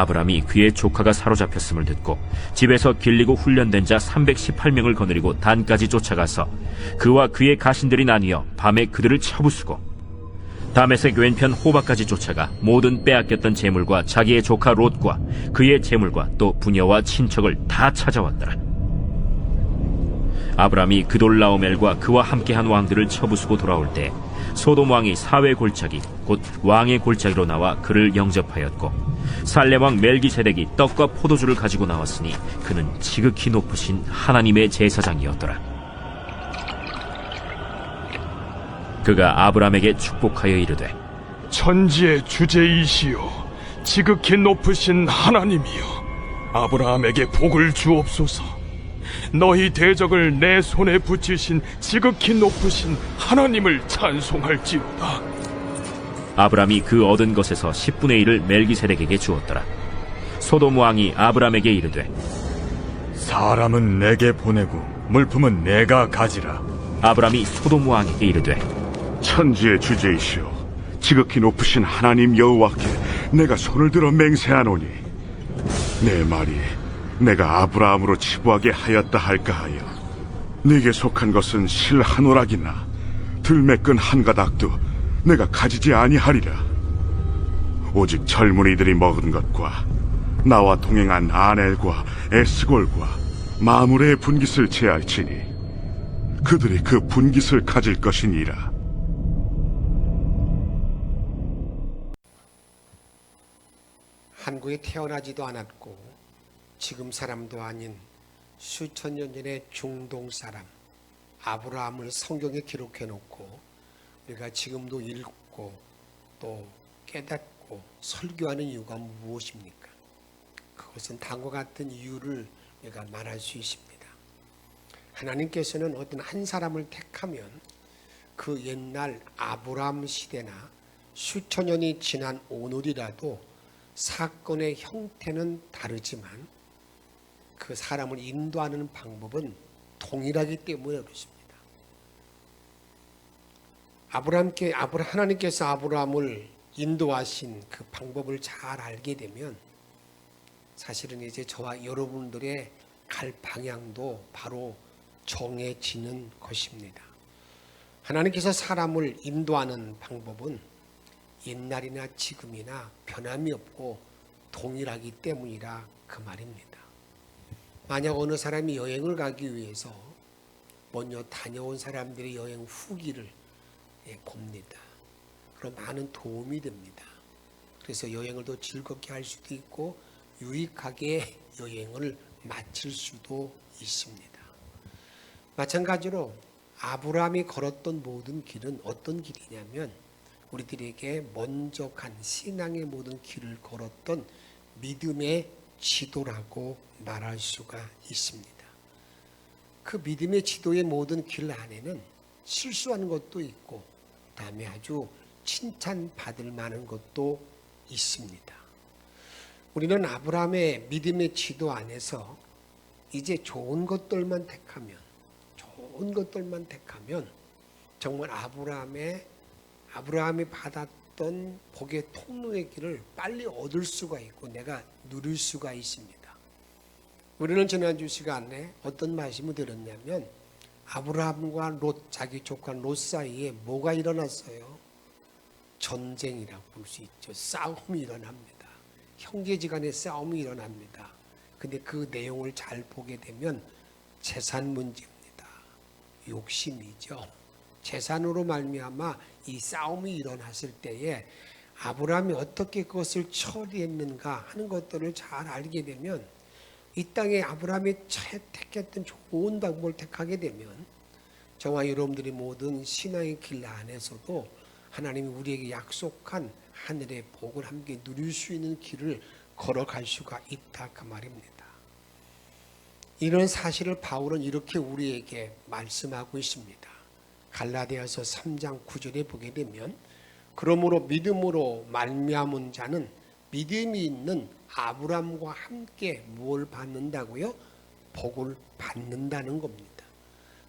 아브람이 그의 조카가 사로잡혔음을 듣고 집에서 길리고 훈련된 자 318명을 거느리고 단까지 쫓아가서 그와 그의 가신들이 나뉘어 밤에 그들을 쳐부수고 다메섹 왼편 호바까지 쫓아가 모든 빼앗겼던 재물과 자기의 조카 롯과 그의 재물과 또 부녀와 친척을 다 찾아왔더라. 아브람이 그돌라오멜과 그와 함께한 왕들을 쳐부수고 돌아올 때 소돔 왕이 사회 골짜기 곧 왕의 골짜기로 나와 그를 영접하였고 살렘 왕 멜기세덱이 떡과 포도주를 가지고 나왔으니 그는 지극히 높으신 하나님의 제사장이었더라. 그가 아브람에게 축복하여 이르되 천지의 주제이시여 지극히 높으신 하나님이여 아브라함에게 복을 주옵소서. 너희 대적을 내 손에 붙이신 지극히 높으신 하나님을 찬송할지어다. 아브람이 그 얻은 것에서 10분의 1을 멜기세덱에게 주었더라. 소돔 왕이 아브람에게 이르되 사람은 내게 보내고 물품은 내가 가지라. 아브람이 소돔 왕에게 이르되 천지의 주제이시여 지극히 높으신 하나님 여호와께 내가 손을 들어 맹세하노니 내 말이 내가 아브라함으로 치부하게 하였다 할까 하여 네게 속한 것은 실 한 오락이나 들매끈 한 가닥도 내가 가지지 아니하리라. 오직 젊은이들이 먹은 것과 나와 동행한 아넬과 에스골과 마므레의 분깃을 제할지니 그들이 그 분깃을 가질 것이니라. 한국에 태어나지도 않았고 지금 사람도 아닌 수천 년 전의 중동 사람 아브라함을 성경에 기록해 놓고 우리가 지금도 읽고 또 깨닫고 설교하는 이유가 무엇입니까? 그것은 다음과 같은 이유를 우리가 말할 수 있습니다. 하나님께서는 어떤 한 사람을 택하면 그 옛날 아브라함 시대나 수천 년이 지난 오늘이라도 사건의 형태는 다르지만 그 사람을 인도하는 방법은 동일하기 때문에 그렇습니다. 하나님께서 아브라함을 인도하신 그 방법을 잘 알게 되면 사실은 이제 저와 여러분들의 갈 방향도 바로 정해지는 것입니다. 하나님께서 사람을 인도하는 방법은 옛날이나 지금이나 변함이 없고 동일하기 때문이라 그 말입니다. 만약 어느 사람이 여행을 가기 위해서 먼저 다녀온 사람들의 여행 후기를 봅니다. 그럼 많은 도움이 됩니다. 그래서 여행을 더 즐겁게 할 수도 있고 유익하게 여행을 마칠 수도 있습니다. 마찬가지로 아브라함이 걸었던 모든 길은 어떤 길이냐면 우리들에게 먼저 간 신앙의 모든 길을 걸었던 믿음의 지도라고 말할 수가 있습니다. 그 믿음의 지도의 모든 길 안에는 실수하는 것도 있고 그다음에 아주 칭찬받을 만한 것도 있습니다. 우리는 아브라함의 믿음의 지도 안에서 이제 좋은 것들만 택하면 정말 아브라함이 받았던 복의 통로의 길을 빨리 얻을 수가 있고 내가 누릴 수가 있습니다. 우리는 지난주 시간에 어떤 말씀을 들었냐면 아브라함과 롯, 자기 조카 롯 사이에 뭐가 일어났어요? 전쟁이라고 볼 수 있죠. 싸움이 일어납니다. 형제지간의 싸움이 일어납니다. 근데 그 내용을 잘 보게 되면 재산 문제입니다. 욕심이죠. 재산으로 말미암아 이 싸움이 일어났을 때에 아브라함이 어떻게 그것을 처리했는가 하는 것들을 잘 알게 되면 이 땅에 아브라함이 택했던 좋은 방법을 택하게 되면 저와 여러분들이 모든 신앙의 길 안에서도 하나님이 우리에게 약속한 하늘의 복을 함께 누릴 수 있는 길을 걸어갈 수가 있다 그 말입니다. 이런 사실을 바울은 이렇게 우리에게 말씀하고 있습니다. 갈라디아서 3장 9절에 보게 되면 그러므로 믿음으로 말미암은 자는 믿음이 있는 아브라함과 함께 무엇을 받는다고요? 복을 받는다는 겁니다.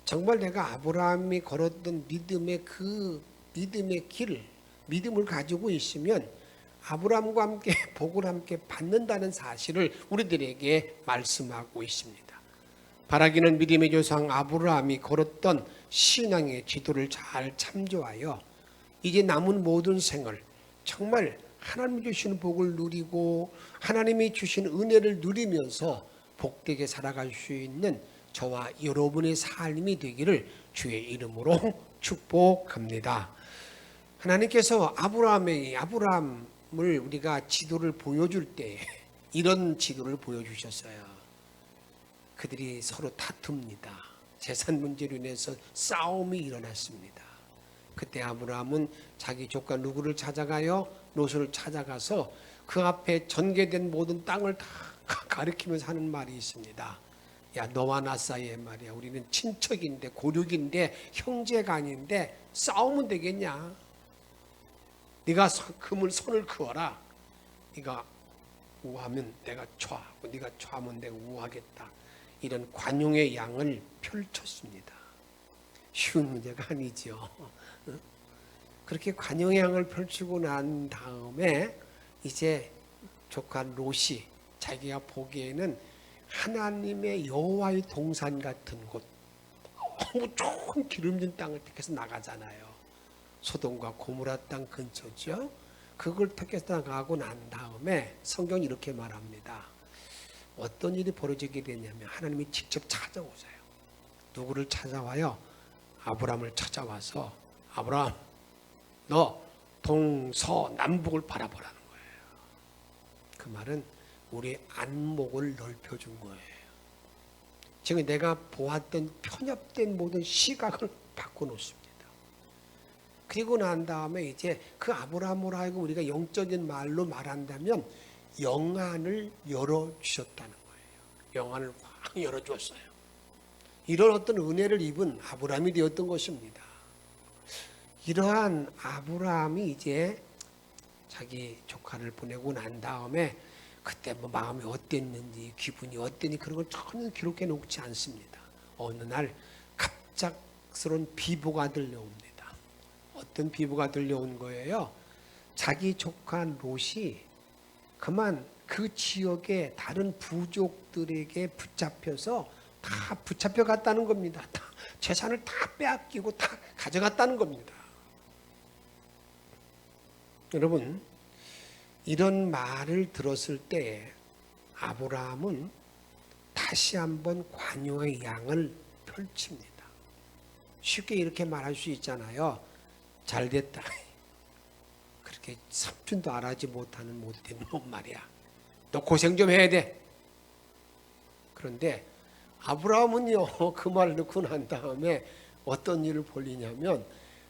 정말 내가 아브라함이 걸었던 믿음의 그 믿음의 길을 믿음을 가지고 있으면 아브라함과 함께 복을 함께 받는다는 사실을 우리들에게 말씀하고 있습니다. 바라기는 믿음의 조상 아브라함이 걸었던 신앙의 지도를 잘 참조하여 이제 남은 모든 생을 정말 하나님이 주시는 복을 누리고 하나님이 주신 은혜를 누리면서 복되게 살아갈 수 있는 저와 여러분의 삶이 되기를 주의 이름으로 축복합니다. 하나님께서 아브라함을 우리가 지도를 보여줄 때 이런 지도를 보여주셨어요. 그들이 서로 다툽니다. 재산 문제로 인해서 싸움이 일어났습니다. 그때 아브라함은 자기 조카 누구를 찾아가요? 롯을 찾아가서 그 앞에 전개된 모든 땅을 다 가리키면서 하는 말이 있습니다. 야, 너와 나 사이에 말이야. 우리는 친척인데 고륙인데 형제가 아닌데 싸우면 되겠냐? 네가 손을 그어라. 네가 우하면 내가 좌하고 네가 좌하면 내가 우하겠다. 이런 관용의 양을 펼쳤습니다. 쉬운 문제가 아니죠. 그렇게 관용의 양을 펼치고 난 다음에 이제 조카 롯이 자기가 보기에는 하나님의 여호와의 동산 같은 곳, 너무 좋은 기름진 땅을 택해서 나가잖아요. 소돔과 고모라 땅 근처죠. 그걸 택해서 나가고 난 다음에 성경이 이렇게 말합니다. 어떤 일이 벌어지게 되냐면 하나님이 직접 찾아오세요. 누구를 찾아와요? 아브라함을 찾아와서 아브라함, 너 동서남북을 바라보라는 거예요. 그 말은 우리 안목을 넓혀준 거예요. 지금 내가 보았던 편협된 모든 시각을 바꿔놓습니다. 그리고 난 다음에 이제 그 아브라함으로 하여금 우리가 영적인 말로 말한다면 영안을 열어주셨다는 거예요. 영안을 확 열어주었어요. 이런 어떤 은혜를 입은 아브라함이 되었던 것입니다. 이러한 아브라함이 이제 자기 조카를 보내고 난 다음에 그때 뭐 마음이 어땠는지 기분이 어땠니 그런 걸 전혀 기록해 놓지 않습니다. 어느 날 갑작스러운 비보가 들려옵니다. 어떤 비보가 들려온 거예요? 자기 조카 롯이 그만 그 지역의 다른 부족들에게 붙잡혀서 다 붙잡혀 갔다는 겁니다. 다 재산을 다 빼앗기고 다 가져갔다는 겁니다. 여러분, 이런 말을 들었을 때 아브라함은 다시 한번 관용의 양을 펼칩니다. 쉽게 이렇게 말할 수 있잖아요. 잘 됐다. 그렇게 삼촌도 알아지 못하는 못된 놈 말이야. 너 고생 좀 해야 돼. 그런데 아브라함은요, 그 말을 듣고 난 다음에 어떤 일을 벌이냐면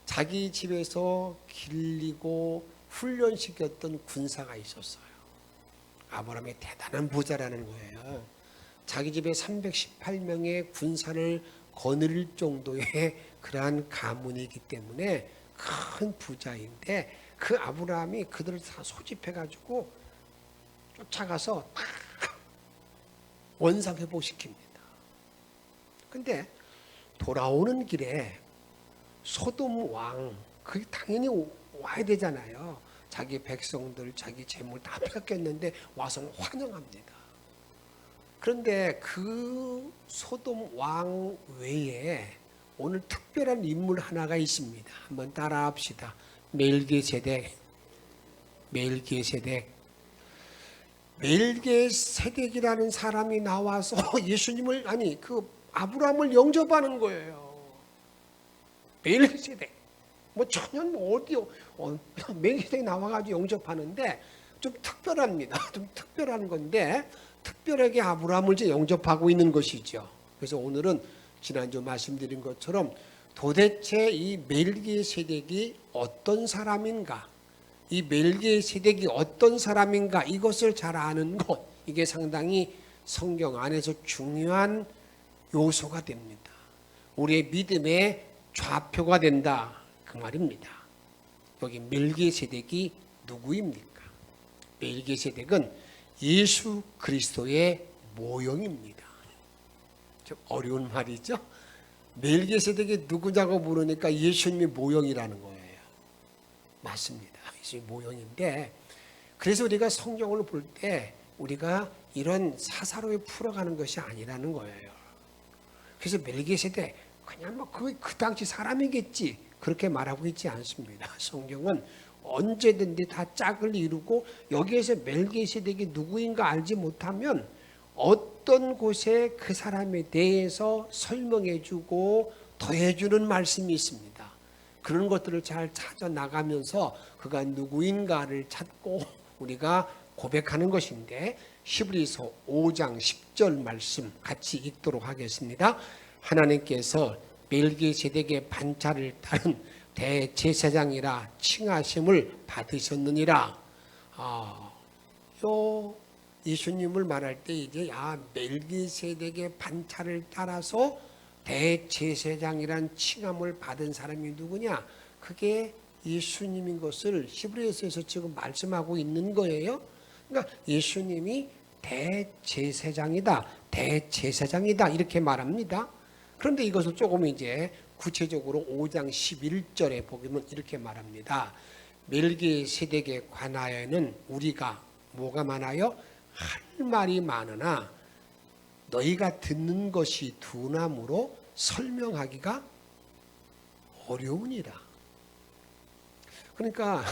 자기 집에서 길리고 훈련시켰던 군사가 있었어요. 아브라함이 대단한 부자라는 거예요. 자기 집에 318명의 군사를 거느릴 정도의 그러한 가문이기 때문에 큰 부자인데 그 아브라함이 그들을 다 소집해가지고 쫓아가서 다 원상회복시킵니다. 근데 돌아오는 길에 소돔 왕, 그게 당연히 와야 되잖아요. 자기 백성들, 자기 재물 다 뺏겼는데 와서 환영합니다. 그런데 그 소돔 왕 외에 오늘 특별한 인물 하나가 있습니다. 한번 따라합시다. 멜기세덱. 멜기세덱이라는 사람이 나와서 예수님을 그 아브라함을 영접하는 거예요. 멜기세덱. 뭐 전혀 어디요? 멜기세덱이 나와가지고 영접하는데 좀 특별합니다. 좀 특별한 건데 특별하게 아브라함을 이제 영접하고 있는 것이죠. 그래서 오늘은 지난주 말씀드린 것처럼 도대체 이 멜기세덱이 어떤 사람인가? 이 멜기세덱이 어떤 사람인가? 이것을 잘 아는 것, 이게 상당히 성경 안에서 중요한 요소가 됩니다. 우리의 믿음의 좌표가 된다, 그 말입니다. 여기 멜기세덱이 누구입니까? 멜기세덱은 예수 그리스도의 모형입니다. 좀 어려운 말이죠. 멜기세덱이 누구냐고 물으니까 예수님의 모형이라는 거예요. 맞습니다. 예수님의 모형인데 그래서 우리가 성경을 볼 때 우리가 이런 사사로이 풀어가는 것이 아니라는 거예요. 그래서 멜기세덱 그냥 뭐 그 당시 사람이겠지 그렇게 말하고 있지 않습니다. 성경은 언제든지 다 짝을 이루고 여기에서 멜기세덱이 누구인가 알지 못하면 어떤 곳에 그 사람에 대해서 설명해주고 더해주는 말씀이 있습니다. 그런 것들을 잘 찾아 나가면서 그가 누구인가를 찾고 우리가 고백하는 것인데 히브리서 5장 10절 말씀 같이 읽도록 하겠습니다. 하나님께서 멜기세덱의 반차를 따른 대제사장이라 칭하심을 받으셨느니라. 예수님을 말할 때 이제 멜기세덱의 반차를 따라서 대제사장이란 칭함을 받은 사람이 누구냐? 그게 예수님인 것을 히브리서에서 지금 말씀하고 있는 거예요. 그러니까 예수님이 대제사장이다, 대제사장이다 이렇게 말합니다. 그런데 이것을 조금 이제 구체적으로 5장 11절에 보면 이렇게 말합니다. 멜기세덱에 관하여는 우리가 뭐가 많아요? 할 말이 많으나 너희가 듣는 것이 둔함으로 설명하기가 어려우니라. 그러니까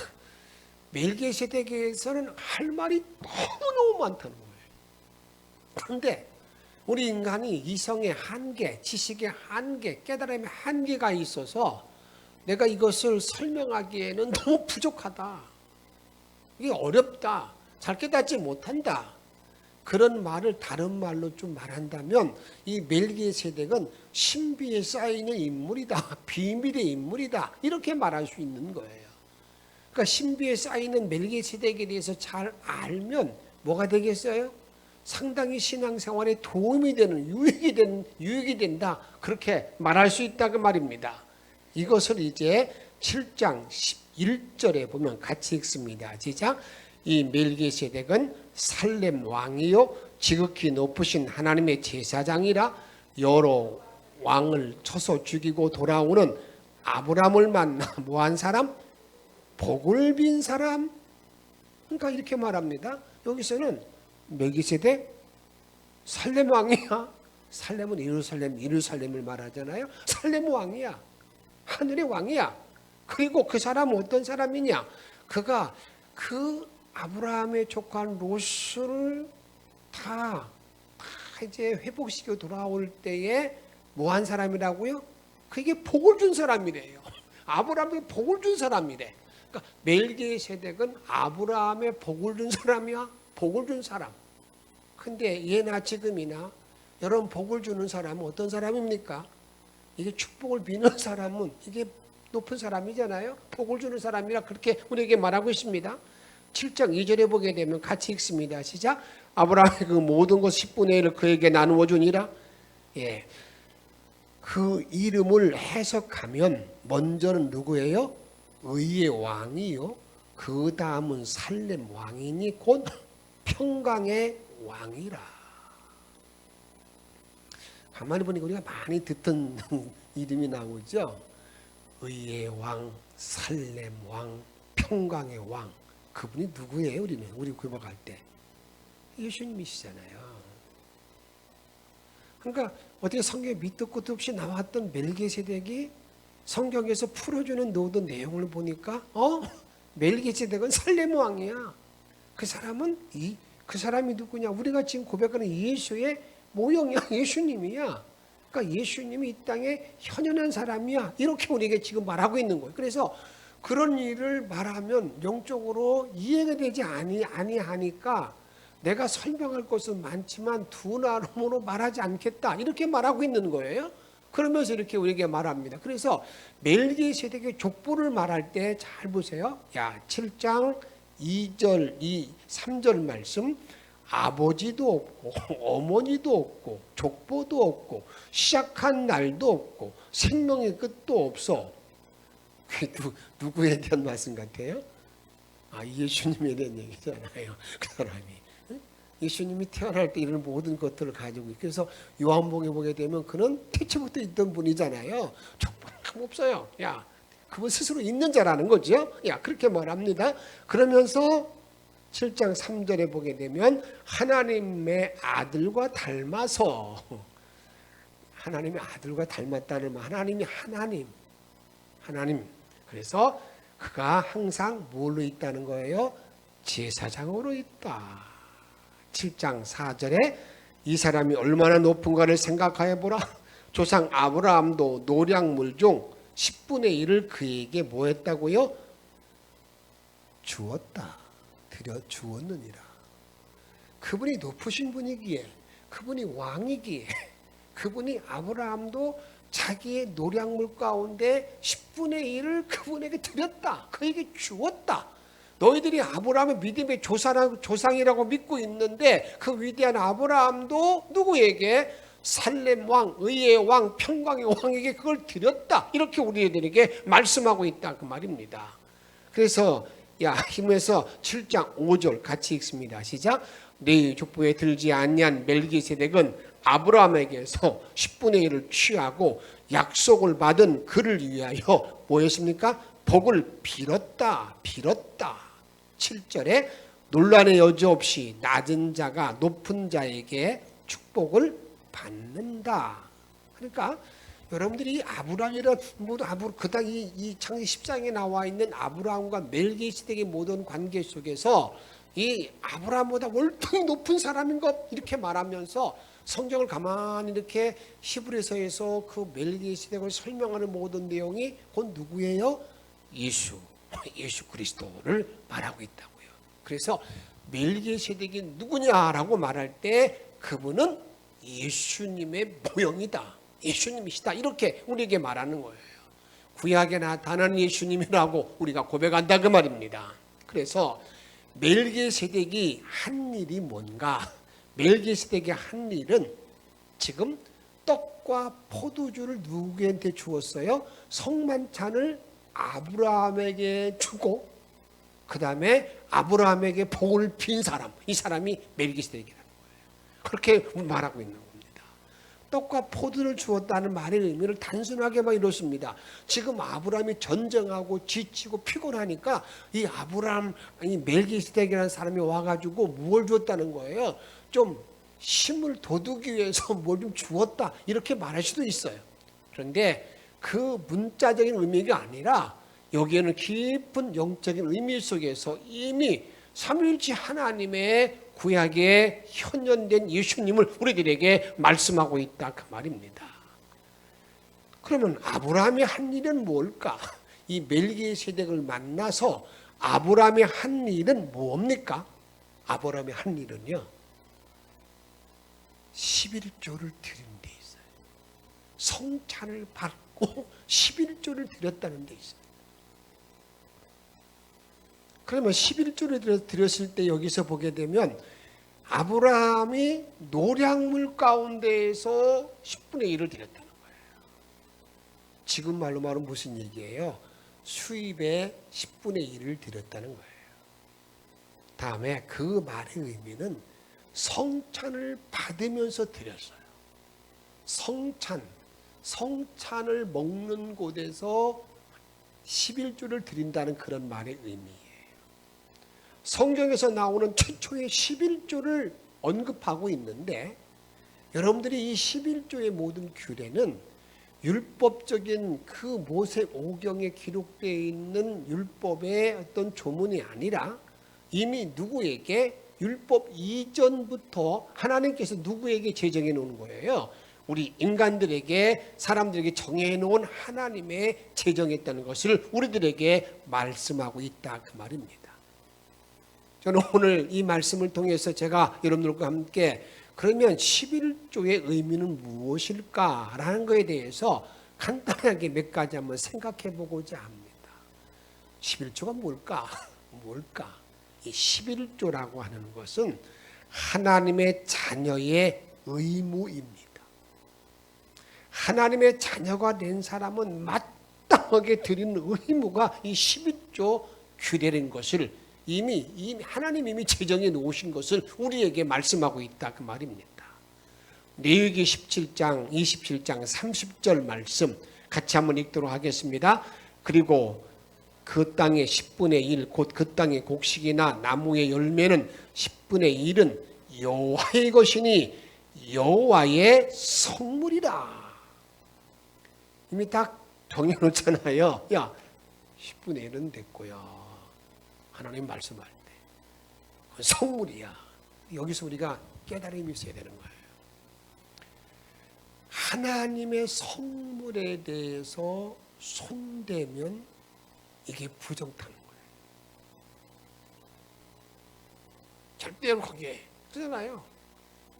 멜기세덱에서는 할 말이 너무너무 많다는 거예요. 그런데 우리 인간이 이성의 한계, 지식의 한계, 깨달음의 한계가 있어서 내가 이것을 설명하기에는 너무 부족하다. 이게 어렵다. 잘 깨닫지 못한다. 그런 말을 다른 말로 좀 말한다면 이 멜기세덱은 신비에 쌓이는 인물이다. 비밀의 인물이다. 이렇게 말할 수 있는 거예요. 그러니까 신비에 쌓이는 멜기세덱에 대해서 잘 알면 뭐가 되겠어요? 상당히 신앙생활에 도움이 되는 유익이 된다. 그렇게 말할 수 있다고 말입니다. 이것을 이제 7장 11절에 보면 같이 읽습니다. 시작. 이 멜기세덱은 살렘 왕이요 지극히 높으신 하나님의 제사장이라 여러 왕을 쳐서 죽이고 돌아오는 아브라함을 만나 뭐한 사람? 복을 빈 사람. 그러니까 이렇게 말합니다. 여기서는 멜기세덱 살렘 왕이야. 살렘은 예루살렘을 말하잖아요. 살렘 왕이야. 하늘의 왕이야. 그리고 그 사람은 어떤 사람이냐? 그가 그 아브라함의 조카 롯을 다 이제 회복시켜 돌아올 때에 뭐 한 사람이라고요? 그게 복을 준 사람이래요. 아브라함에게 복을 준 사람이래. 그러니까 멜기세덱은 아브라함의 복을 준 사람이야. 복을 준 사람. 근데 예나 지금이나 여러분 복을 주는 사람은 어떤 사람입니까? 이게 축복을 비는 사람은 이게 높은 사람이잖아요. 복을 주는 사람이라 그렇게 우리에게 말하고 있습니다. 7장 2절에 보게 되면 같이 읽습니다. 시작. 아브라함이 그 모든 것 10분의 1을 그에게 나누어 주니라. 예. 그 이름을 해석하면 먼저는 누구예요? 의의 왕이요. 그 다음은 살렘 왕이니 곧 평강의 왕이라. 가만히 보니까 우리가 많이 듣던 이름이 나오죠. 의의 왕, 살렘 왕, 평강의 왕. 그분이 누구예요? 우리 구박할 때 예수님이시잖아요. 그러니까 어떻게 성경에 밑도 끝도 없이 나왔던 멜기세덱이 성경에서 풀어주는 모든 내용을 보니까 멜기세덱은 살렘 왕이야. 그 사람이 누구냐? 우리가 지금 고백하는 예수의 모형이야. 예수님이야. 그러니까 예수님이 이 땅에 현현한 사람이야. 이렇게 우리에게 지금 말하고 있는 거예요. 그래서 그런 일을 말하면 영적으로 이해가 되지 아니하니까 내가 설명할 것은 많지만 둔화로 말하지 않겠다. 이렇게 말하고 있는 거예요. 그러면서 이렇게 우리에게 말합니다. 그래서 멜기세덱의 족보를 말할 때 잘 보세요. 7장 2절, 3절 말씀. 아버지도 없고 어머니도 없고 족보도 없고 시작한 날도 없고 생명의 끝도 없어. 누구에 대한 말씀 같아요? 예수님에 대한 얘기잖아요. 그 사람이. 예수님이 태어날 때 이런 모든 것들을 가지고 있고 그래서 요한복음에 보게 되면 그는 태초부터 있던 분이잖아요. 족보는 없어요. 그분 스스로 있는 자라는 거죠. 그렇게 말합니다. 그러면서 7장 3절에 보게 되면 하나님의 아들과 닮아서, 하나님의 아들과 닮았다는 말, 하나님이 하나님. 그래서 그가 항상 뭘로 있다는 거예요? 제사장으로 있다. 7장 4절에 이 사람이 얼마나 높은가를 생각하여 보라. 조상 아브라함도 노량물 중 10분의 1을 그에게 뭐 했다고요? 주었다. 드려 주었느니라. 그분이 높으신 분이기에, 그분이 왕이기에, 그분이 아브라함도 자기의 노량물 가운데 10분의 1을 그분에게 드렸다. 그에게 주었다. 너희들이 아브라함의 믿음의 조상이라고 믿고 있는데 그 위대한 아브라함도 누구에게? 살렘 왕, 의의 왕, 평강의 왕에게 그걸 드렸다. 이렇게 우리들에게 말씀하고 있다 그 말입니다. 그래서 힘에서 7장 5절 같이 읽습니다. 시작. 네 족보에 들지 아니한 멜기세덱은 아브라함에게서 10분의 1을 취하고 약속을 받은 그를 위하여 뭐였습니까? 복을 빌었다. 7절에 논란의 여지 없이 낮은 자가 높은 자에게 축복을 받는다. 그러니까 여러분들이 아브라함이란 그다음 이 창세기 10장에 나와 있는 아브라함과 멜기세덱의 모든 관계 속에서 이 아브라함보다 월등히 높은 사람인 것 이렇게 말하면서 성경을 가만히 이렇게 히브리서에서 그 멜기세덱을 설명하는 모든 내용이 곧 누구예요? 예수 그리스도를 말하고 있다고요. 그래서 멜기세덱이 누구냐라고 말할 때 그분은 예수님의 모형이다. 예수님이시다. 이렇게 우리에게 말하는 거예요. 구약에 나타난 예수님이라고 우리가 고백한다 그 말입니다. 그래서 멜기세덱이 한 일이 뭔가? 멜기세덱이 한 일은 지금 떡과 포도주를 누구한테 주었어요? 성만찬을 아브라함에게 주고 그 다음에 아브라함에게 복을 빈 사람, 이 사람이 멜기세덱이라는 거예요. 그렇게 말하고 있는 겁니다. 떡과 포도를 주었다는 말의 의미를 단순하게만 이렇습니다. 지금 아브라함이 전쟁하고 지치고 피곤하니까 이 멜기세덱이라는 사람이 와가지고 무엇을 주었다는 거예요? 좀 힘을 돋우기 위해서 뭘 좀 주었다 이렇게 말할 수도 있어요. 그런데 그 문자적인 의미가 아니라 여기에는 깊은 영적인 의미 속에서 이미 삼위일체 하나님의 구약에 현존된 예수님을 우리들에게 말씀하고 있다 그 말입니다. 그러면 아브라함이 한 일은 뭘까? 이 멜기세덱을 만나서 아브라함이 한 일은 뭡니까? 아브라함이 한 일은요 11조를 드린 데 있어요. 성찬을 받고 11조를 드렸다는 데 있어요. 그러면 11조를 드렸을 때 여기서 보게 되면 아브라함이 노량물 가운데에서 10분의 1을 드렸다는 거예요. 지금 말로 말하면 무슨 얘기예요? 수입의 10분의 1을 드렸다는 거예요. 다음에 그 말의 의미는 성찬을 받으면서 드렸어요. 성찬을 먹는 곳에서 11조를 드린다는 그런 말의 의미예요. 성경에서 나오는 최초의 11조를 언급하고 있는데 여러분들이 이 11조의 모든 규례는 율법적인 그 모세오경에 기록되어 있는 율법의 어떤 조문이 아니라 이미 누구에게 율법 이전부터 하나님께서 누구에게 제정해 놓은 거예요. 우리 인간들에게 사람들에게 정해 놓은 하나님의 제정했다는 것을 우리들에게 말씀하고 있다 그 말입니다. 저는 오늘 이 말씀을 통해서 제가 여러분들과 함께 그러면 11조의 의미는 무엇일까라는 것에 대해서 간단하게 몇 가지 한번 생각해 보고자 합니다. 11조가 뭘까? 이 11조라고 하는 것은 하나님의 자녀의 의무입니다. 하나님의 자녀가 된 사람은 마땅하게 드리는 의무가 이 11조 규례인 것을 이미 하나님이 제정해 놓으신 것을 우리에게 말씀하고 있다 그 말입니다. 레위기 17장 27장 30절 말씀 같이 한번 읽도록 하겠습니다. 그리고 그 땅의 10분의 1, 곧 그 땅의 곡식이나 나무의 열매는 10분의 1은 여호와의 것이니 여호와의 성물이라. 이미 다 정해놓잖아요. 야, 10분의 1은 됐고요. 하나님 말씀할 때 그건 성물이야. 여기서 우리가 깨달음이 있어야 되는 거예요. 하나님의 성물에 대해서 손대면 이게 부정타는 거예요. 절대로 거기에 그러잖아요.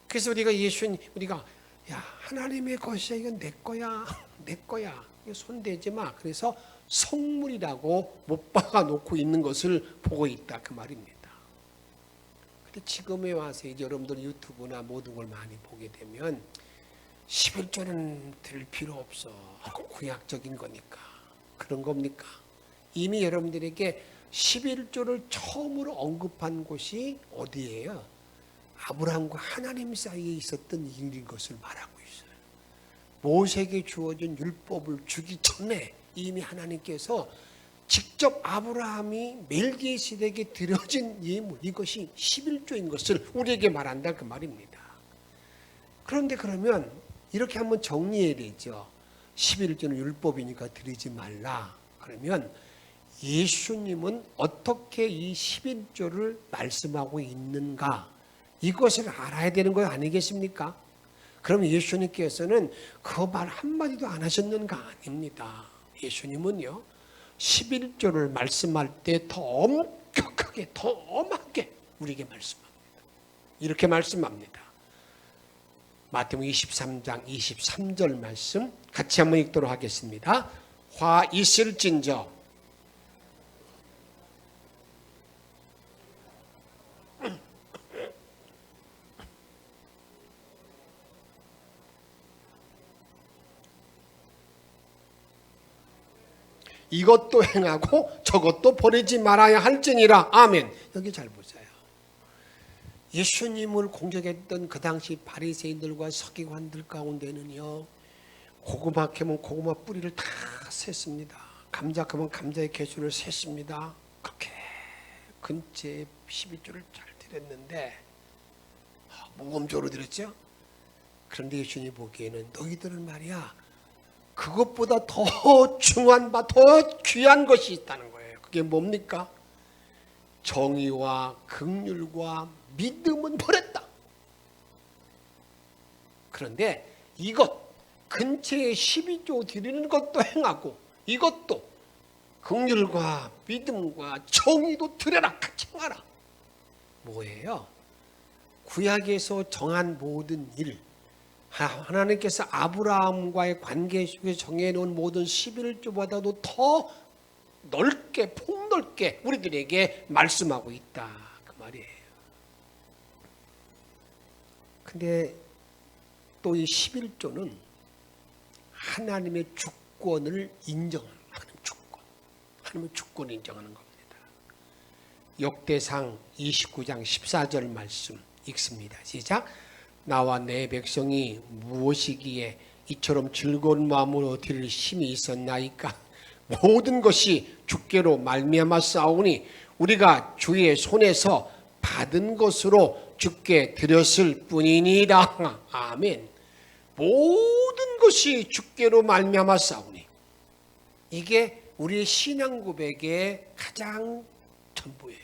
그래서 우리가 야, 하나님의 것이야, 이건 내 거야, 내 거야, 이거 손대지 마. 그래서 성물이라고 못 박아 놓고 있는 것을 보고 있다, 그 말입니다. 근데 지금에 와서 이제 여러분들 유튜브나 모든 걸 많이 보게 되면 11조는 들 필요 없어, 구약적인 거니까. 그런 겁니까? 이미 여러분들에게 11조를 처음으로 언급한 곳이 어디예요? 아브라함과 하나님 사이에 있었던 일인 것을 말하고 있어요. 모세에게 주어진 율법을 주기 전에 이미 하나님께서 직접 아브라함이 멜기세덱에게 드려진 예물, 이것이 11조인 것을 우리에게 말한다, 그 말입니다. 그런데 그러면 이렇게 한번 정리해야 되죠. 11조는 율법이니까 드리지 말라. 그러면 예수님은 어떻게 이 11조를 말씀하고 있는가, 이것을 알아야 되는 거 아니겠습니까? 그럼 예수님께서는 그 말 한마디도 안 하셨는가? 아닙니다. 예수님은요, 11조를 말씀할 때 더 엄격하게, 더 엄하게 우리에게 말씀합니다. 이렇게 말씀합니다. 마태복음 23장 23절 말씀 같이 한번 읽도록 하겠습니다. 화 있을진저 이것도 행하고 저것도 버리지 말아야 할지니라. 아멘. 여기 잘 보세요. 예수님을 공격했던 그 당시 바리새인들과 서기관들 가운데는요, 고구마 캐면 고구마 뿌리를 다 셌습니다. 감자 캐면 감자의 개수를 셌습니다. 그렇게 근처에 12조를 잘 드렸는데 모금조로 드렸죠. 그런데 예수님이 보기에는 너희들은 말이야, 그것보다 더 중요한 바, 더 귀한 것이 있다는 거예요. 그게 뭡니까? 정의와 긍휼과 믿음은 버렸다. 그런데 이것, 근처에 12조 드리는 것도 행하고 이것도 긍휼과 믿음과 정의도 드려라, 같이 행하라. 뭐예요? 구약에서 정한 모든 일, 하나님께서 아브라함과의 관계 속에 정해놓은 모든 11조보다도 더 넓게, 폭넓게 우리들에게 말씀하고 있다, 그 말이에요. 근데 또 이 11조는 하나님의 주권을 인정하는, 하나님의 주권을 인정하는 겁니다. 역대상 29장 14절 말씀 읽습니다. 시작. 나와 내 백성이 무엇이기에 이처럼 즐거운 마음으로 드릴 힘이 있었나이까? 모든 것이 주께로 말미암아 싸우니 우리가 주의 손에서 받은 것으로 주께 드렸을 뿐이니라. 아멘. 모든 것이 주께로 말미암아 싸우니, 이게 우리의 신앙 고백의 가장 전부예요.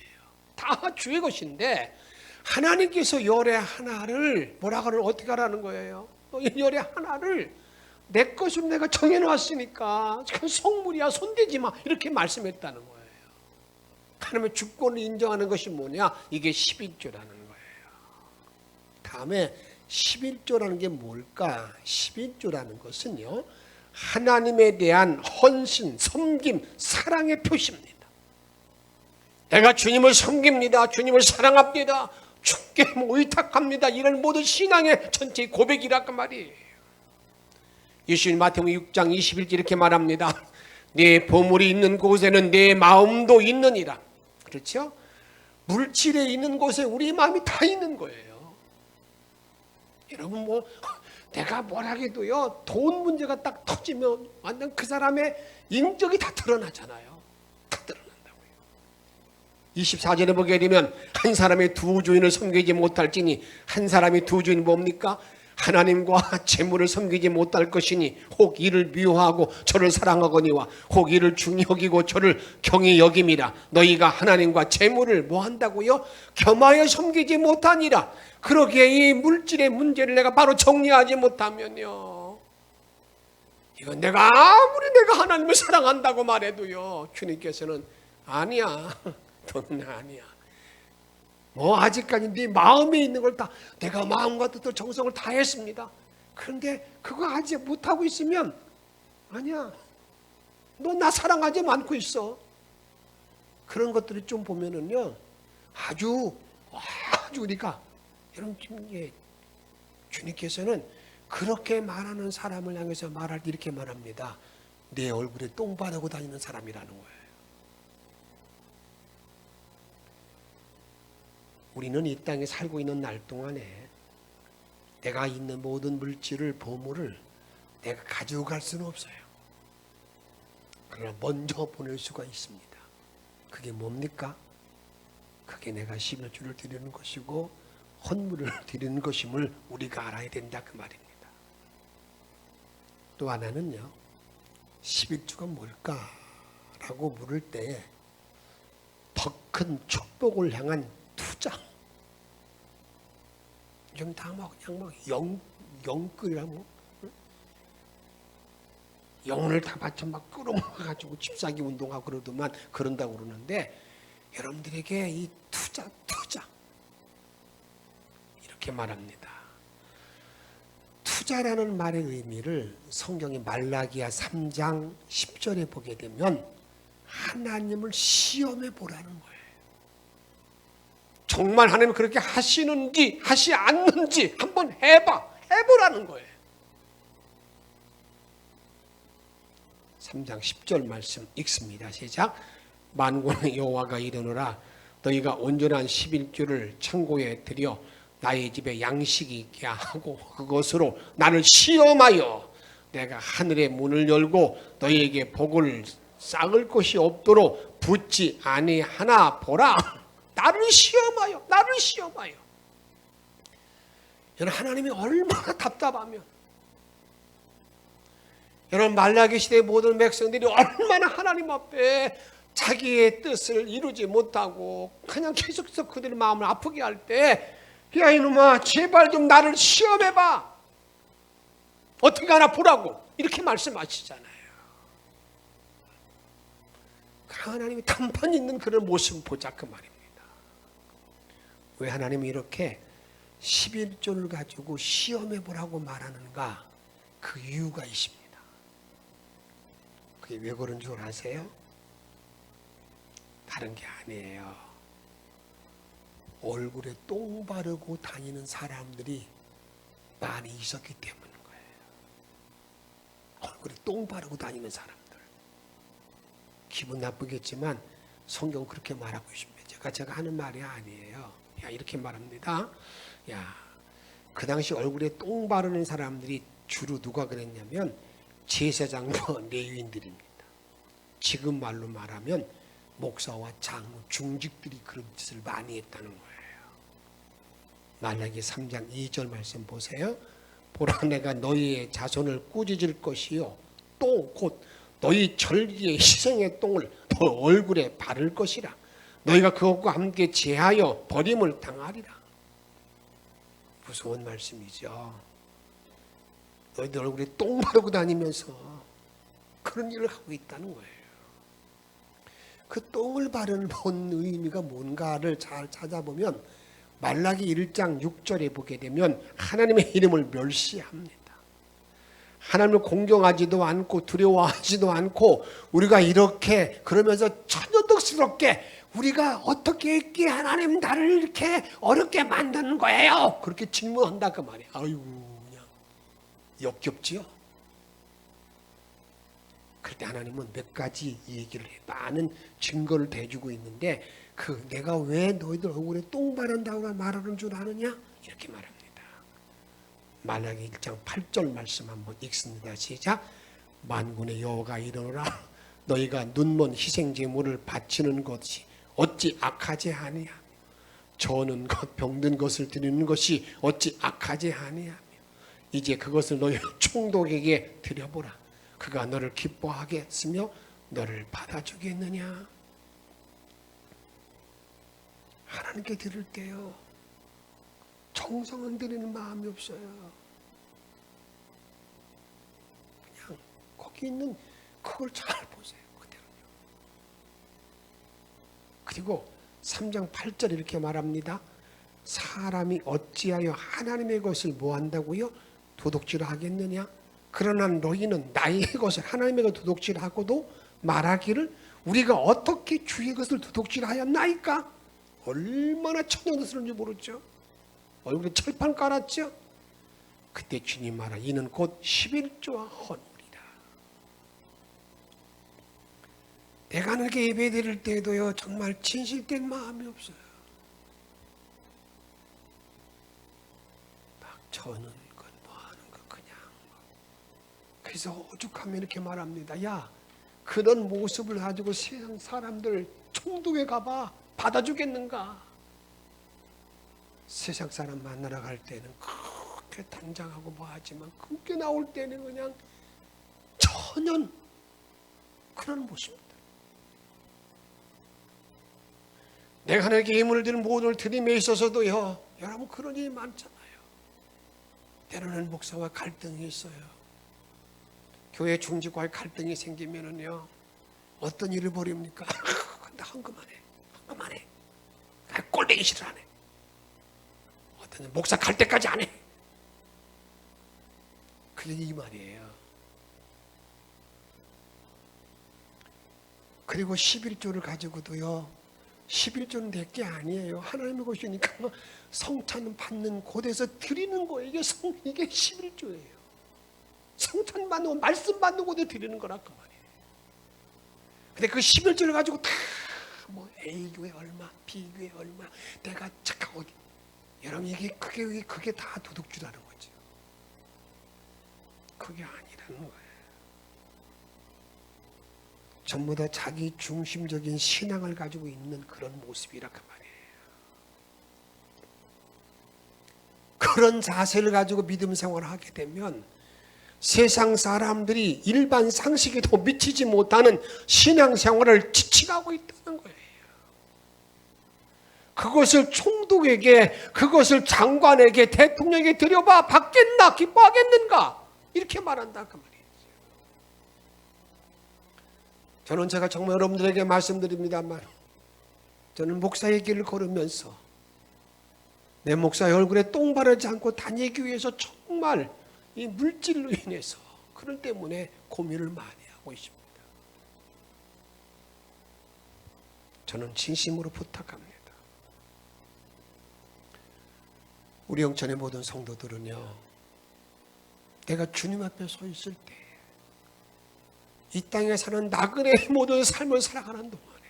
다 주의 것인데 하나님께서 열의 하나를 뭐라 그러는, 어떻게 하라는 거예요? 열의 하나를 내 것으로 내가 정해놨으니까 그 성물이야, 손대지 마, 이렇게 말씀했다는 거예요. 하나님의 주권을 인정하는 것이 뭐냐? 이게 11조라는 거예요. 다음에 11조라는 게 뭘까? 11조라는 것은요, 하나님에 대한 헌신, 섬김, 사랑의 표시입니다. 내가 주님을 섬깁니다, 주님을 사랑합니다, 주께 의탁합니다, 이런 모든 신앙의 전체 고백이라 그 말이에요. 예수님 마태복음 6장 21절 이렇게 말합니다. 내 보물이 있는 곳에는 내 마음도 있느니라. 그렇죠? 물질에 있는 곳에 우리 마음이 다 있는 거예요. 여러분, 내가 뭘 하게도요, 돈 문제가 딱 터지면 완전 그 사람의 인격이 다 드러나잖아요. 다 드러나. 24절에 보게 되면 한 사람의 두 주인을 섬기지 못할지니, 한 사람이 두 주인이 뭡니까? 하나님과 재물을 섬기지 못할 것이니 혹 이를 미워하고 저를 사랑하거니와 혹 이를 중히 여기고 저를 경히 여김이라. 너희가 하나님과 재물을 뭐 한다고요? 겸하여 섬기지 못하니라. 그러기에 이 물질의 문제를 내가 바로 정리하지 못하면요, 이건 내가 아무리 내가 하나님을 사랑한다고 말해도요, 주님께서는 아니야, 너는 아니야. 뭐 아직까지 네 마음에 있는 걸 다 내가 마음과 뜻과 정성을 다 했습니다. 그런데 그거 아직 못하고 있으면 아니야, 너 나 사랑하지 않고 있어. 그런 것들을 좀 보면은요, 아주 우리가 여러분, 주님께서는 그렇게 말하는 사람을 향해서 말할 때 이렇게 말합니다. 내 얼굴에 똥 바르고 다니는 사람이라는 거예요. 우리는 이 땅에 살고 있는 날 동안에 내가 있는 모든 물질을, 보물을 내가 가지고 갈 수는 없어요. 그러나 먼저 보낼 수가 있습니다. 그게 뭡니까? 그게 내가 11조를 드리는 것이고 헌물을 드리는 것임을 우리가 알아야 된다, 그 말입니다. 또 하나는요, 11조가 뭘까라고 물을 때 더 큰 축복을 향한 투자. 좀 다 막 그냥 막 영끌이라고, 영혼을 다 바쳐 막 끌어모아가지고 집사기 운동하고 그러더만, 그런다고 그러는데, 여러분들에게 이 투자 이렇게 말합니다. 투자라는 말의 의미를 성경의 말라기야 3장 10절에 보게 되면 하나님을 시험해 보라는 거예요. 정말 하나님 그렇게 하시는지 하시 않는지 한번 해보라는 거예요. 3장 10절 말씀 읽습니다. 시작. 만군의 여호와가 이르노라. 너희가 온전한 11조를 창고에 들여 나의 집에 양식이 있게 하고 그것으로 나를 시험하여 내가 하늘의 문을 열고 너희에게 복을 싹을 것이 없도록 붓지 아니하나 보라. 나를 시험하여. 여러분, 하나님이 얼마나 답답하면, 여러분, 말라기 시대의 모든 백성들이 얼마나 하나님 앞에 자기의 뜻을 이루지 못하고 그냥 계속해서 그들의 마음을 아프게 할 때, 야 이놈아, 제발 좀 나를 시험해봐, 어떻게 하나 보라고 이렇게 말씀하시잖아요. 하나님이 단판 있는 그런 모습을 보자, 그 말입니다. 왜 하나님이 이렇게 11조를 가지고 시험해 보라고 말하는가? 그 이유가 있습니다. 그게 왜 그런 줄 아세요? 다른 게 아니에요. 얼굴에 똥 바르고 다니는 사람들이 많이 있었기 때문인 거예요. 얼굴에 똥 바르고 다니는 사람들. 기분 나쁘겠지만 성경 그렇게 말하고 있습니다. 제가 하는 말이 아니에요. 야, 이렇게 말합니다. 야, 그 당시 얼굴에 똥 바르는 사람들이 주로 누가 그랬냐면 제사장과 레위인들입니다. 지금 말로 말하면 목사와 장로, 중직들이 그런 짓을 많이 했다는 거예요. 말라기 3장 2절 말씀 보세요. 보라, 내가 너희의 자손을 꾸짖을 것이요 똥 곧 너희 절기의 희생의 똥을 너 얼굴에 바를 것이라. 너희가 그것과 함께 제하여 버림을 당하리라. 무서운 말씀이죠. 너희들 얼굴에 똥 바르고 다니면서 그런 일을 하고 있다는 거예요. 그 똥을 바르는 본 의미가 뭔가를 잘 찾아보면 말라기 1장 6절에 보게 되면 하나님의 이름을 멸시합니다. 하나님을 공경하지도 않고 두려워하지도 않고 우리가 이렇게 그러면서 천연덕스럽게 우리가 어떻게 했기에 하나님 나를 이렇게 어렵게 만드는 거예요? 그렇게 질문한다 그 말이에요. 아이고, 그냥 역겹지요. 그럴 때 하나님은 몇 가지 얘기를 해, 많은 증거를 대주고 있는데 그 내가 왜 너희들 얼굴에 똥 바른다고 말하는 줄 아느냐? 이렇게 말합니다. 말라기 1장 8절 말씀 한번 읽습니다. 시작. 만군의 여호와가 이르노라. 너희가 눈먼 희생제물을 바치는 것이 어찌 악하지 아니하며 저는 것 병든 것을 드리는 것이 어찌 악하지 아니하며 이제 그것을 너희 총독에게 드려보라. 그가 너를 기뻐하겠으며 너를 받아주겠느냐. 하나님께 드릴 때요 정성은 드리는 마음이 없어요. 그냥 거기 있는 그걸 잘 보세요. 그대로요. 그리고 3장 8절 이렇게 말합니다. 사람이 어찌하여 하나님의 것을 뭐한다고요? 도둑질하겠느냐? 그러나 너희는 나의 것을 하나님의 것을 도둑질하고도 말하기를 우리가 어떻게 주의 것을 도둑질하였나이까? 얼마나 천연스러운지 모르죠. 얼굴에 철판 깔았죠. 그때 주님 말하 이는 곧 11조와 헌물이라. 내가 하나님께 예배 드릴 때도요 정말 진실된 마음이 없어요. 막 저는 건 뭐 하는 거 그냥. 그래서 오죽하면 이렇게 말합니다. 야, 그런 모습을 가지고 세상 사람들 총독에 가봐. 받아주겠는가? 세상 사람 만나러 갈 때는 그렇게 당장하고 뭐 하지만 그렇게 나올 때는 그냥 전혀 그런 모습입니다. 내가 하나님께 예물을 드리는 모든 드림에 있어서도요 여러분 그런 일이 많잖아요. 때로는 목사와 갈등이 있어요. 교회 중직과의 갈등이 생기면은요 어떤 일을 벌입니까? 나 헌금하네. 헌금하네. 꼴보기 싫어하네. 어떤 목사 갈 때까지 안 해. 그런 이 말이에요. 그리고 11조를 가지고도요 11조는 내 게 아니에요. 하나님의 것이니까 성찬 받는 곳에서 드리는 거예요. 이게 11조예요. 성찬 받는 곳, 말씀 받는 곳에 드리는 거라 그 말이에요. 근데 그 11조를 가지고 다 뭐 A교회 얼마, B교회 얼마, 내가 잠깐 어디, 여러분 이게 그게 다 도둑질하는 거죠. 그게 아니라는 거예요. 전부 다 자기 중심적인 신앙을 가지고 있는 그런 모습이라 그 말이에요. 그런 자세를 가지고 믿음 생활을 하게 되면 세상 사람들이 일반 상식에도 미치지 못하는 신앙 생활을 지칭하고 있다는 거예요. 그것을 총독에게, 그것을 장관에게, 대통령에게 드려봐 받겠나, 기뻐하겠는가 이렇게 말한다 그 말이에요. 저는 제가 정말 여러분들에게 말씀드립니다만 저는 목사의 길을 걸으면서 내 목사의 얼굴에 똥 바르지 않고 다니기 위해서 정말 이 물질로 인해서 그런 때문에 고민을 많이 하고 있습니다. 저는 진심으로 부탁합니다. 우리 영천의 모든 성도들은요 내가 주님 앞에 서 있을 때 이 땅에 사는 나그네의 모든 삶을 살아가는 동안에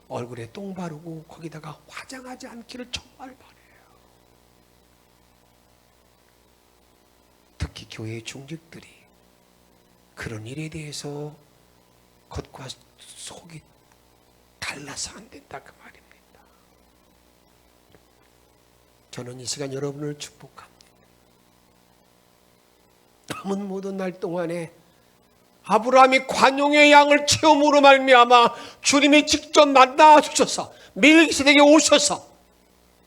얼굴에 똥 바르고 거기다가 화장하지 않기를 정말 바라요. 특히 교회의 중직들이 그런 일에 대해서 겉과 속이 달라서 안 된다 그 말입니다. 저는 이 시간 여러분을 축복합니다. 남은 모든 날 동안에 아브라함이 관용의 양을 체험으로 말미암아 주님이 직접 만나 주셔서 멜기세덱에 오셔서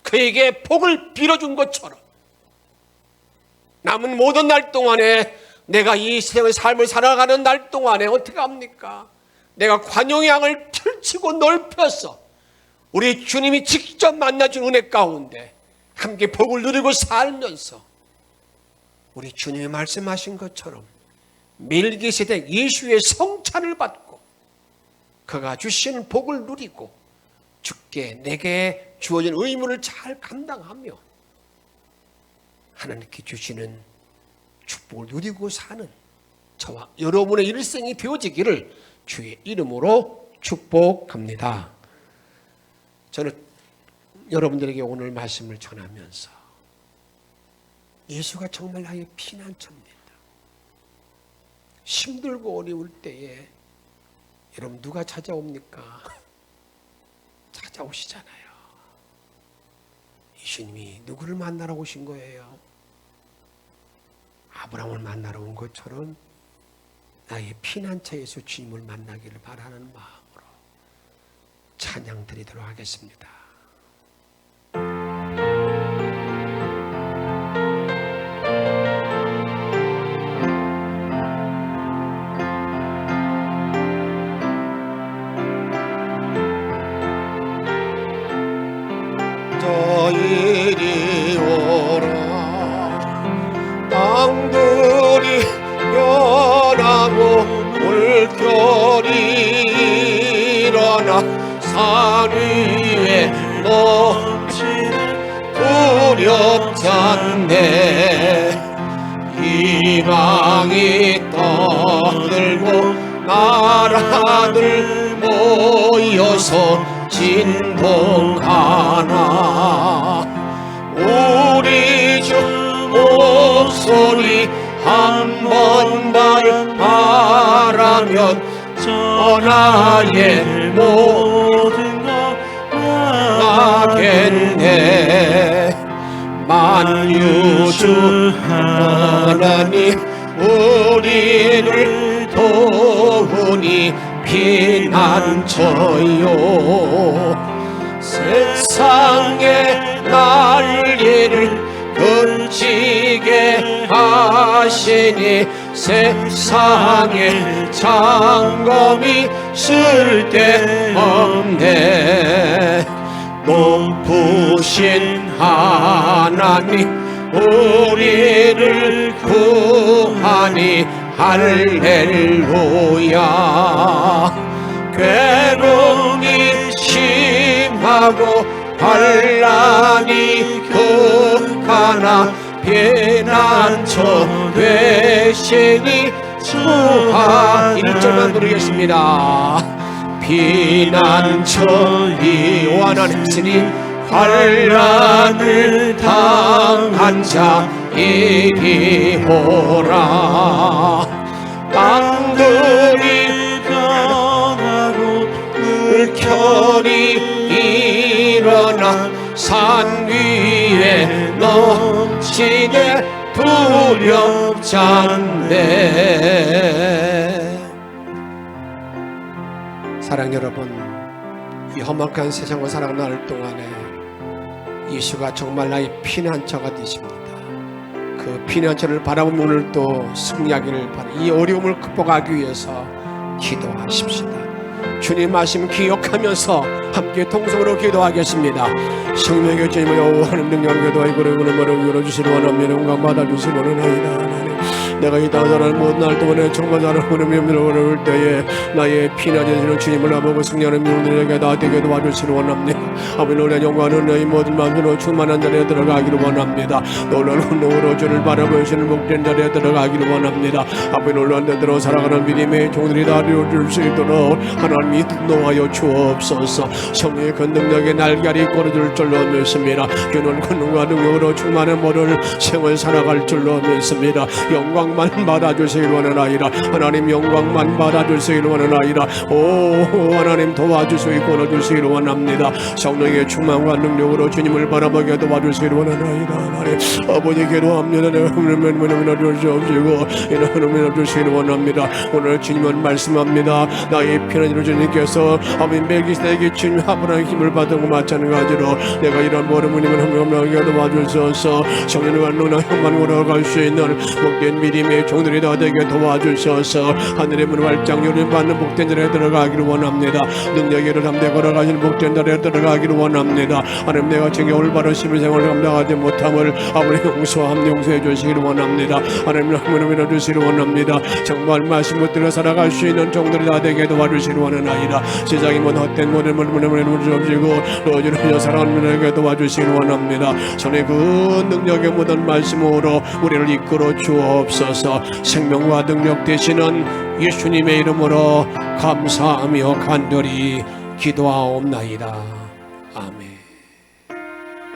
그에게 복을 빌어준 것처럼 남은 모든 날 동안에 내가 이 세상의 삶을 살아가는 날 동안에 어떻게 합니까? 내가 관용의 양을 펼치고 넓혀서 우리 주님이 직접 만나준 은혜 가운데 함께 복을 누리고 살면서 우리 주님이 말씀하신 것처럼 멜기세덱 예수의 성찬을 받고 그가 주신 복을 누리고 주께 내게 주어진 의무를 잘 감당하며 하나님께 주시는 축복을 누리고 사는 저와 여러분의 일생이 되어지기를 주의 이름으로 축복합니다. 저는 여러분들에게 오늘 말씀을 전하면서 예수가 정말 나의 피난처입니다. 힘들고 어려울 때에 여러분 누가 찾아옵니까? 찾아오시잖아요. 예수님이 누구를 만나러 오신 거예요? 아브라함을 만나러 온 것처럼 나의 피난처에서 주님을 만나기를 바라는 마음으로 찬양 드리도록 하겠습니다. 이리 오라 땅들이 변하고 물결이 일어나 산 위에 넘치는 두렵지 않네 이방이 떠들고 나라들 모여서 진동하나 우리 주 목소리 한 번 바라면 전하의 모든 것 나겠네 만유주 하나님 우리를 도우니 피난처요 세상의 난리를 그치게 하시니 세상에 장검이 쓸데없네 높으신 하나님 우리를 구하니 할렐루야 괴로움이 심하고 환난이 극하나 피난처 되시니 주하 1절만 부르겠습니다 피난처 이완하시니 환난을 당한 자 이리 오라 땅들이 변하고 물결이 일어나 산 위에 넘치네 두렵지 않네 사랑 여러분, 이 험악한 세상을 살아가는 동안에 예수가 정말 나의 피난처가 되십니다. 그 피난처를 바라보면 오늘 또 승리하기를 바라. 이 어려움을 극복하기 위해서 기도하십시다. 주님 말씀 기억하면서 함께 통성으로 기도하겠습니다. 성령의 주님을 여호와는 능력과 이거를 그러므로 열어주시는 원하면 영광 받아주시는 원하나이다. 내가 이 땅사람 모든 날 동안에 정말 나를 보내며 어려울 때에 나의 피난처는 주님을 나보고 승리하는 명들에게 나 되게 도와주시는 원합니다. 아버지 놀란 영광은 너희 모든 마음으로 충만한 자리에 들어가기를 원합니다. 놀라운 눈으로 주를 바라보시는 복된 자리에 들어가기를 원합니다. 아버지 놀란 데들어 살아가는 믿음의 종들이 다 되어줄 수 있도록 하나님이 인도하여 주옵소서. 성령의 그 능력의 날개리 걸어줄 줄로 믿습니다. 주는 그 능과 능력으로 충만한 모를 생을 살아갈 줄로 믿습니다. 영광만 받아주시길 원하나이다. 하나님 영광만 받아주시길 원하나이다. 오 하나님 도와주시고 걸어주시길 원합니다. 성령의 충만과 능력으로 주님을 바라보게 도와주시길 원하나이다. 하나님 아버지 기도합니다. 하나님을 주시고 하나님을 주시길 원합니다. 오늘 주님은 말씀합니다. 나의 피난처로 주님께서 아버지 멜기세덱이 주님 아브라함의 힘을 받은 것 마찬가지로 내가 이런 모든 분임을 한명하게 도와주셔서 성령과 너나 형만 걸어갈 수 있는 복된 믿음의 종들이 다 되게 도와주셔서 하늘의 문을 활짝 열어받는 복된 자리에 들어가기를 원합니다. 능력으로 담대 걸어가시는 복된 자리에 들어가기를 원합니다. 하나님 내가 지금 올바른 시민생활을 감당하지 못함을 아버지 용서해 주시기를 원합니다. 하나님 하나님을 주시기를 원합니다. 정말 말씀 붙들어 살아갈 수 있는 종들이 다 되게 도와주시기를 원하나이다. 세상이 뭐 헛된 모든 문을 주옵시고 너희를 사랑하는 분에게 도와주시기를 원합니다. 전에 그 능력의 모든 말씀으로 우리를 이끌어 주옵소서. 생명과 능력 되시는 예수님의 이름으로 감사하며 간절히 기도하옵나이다. 아멘.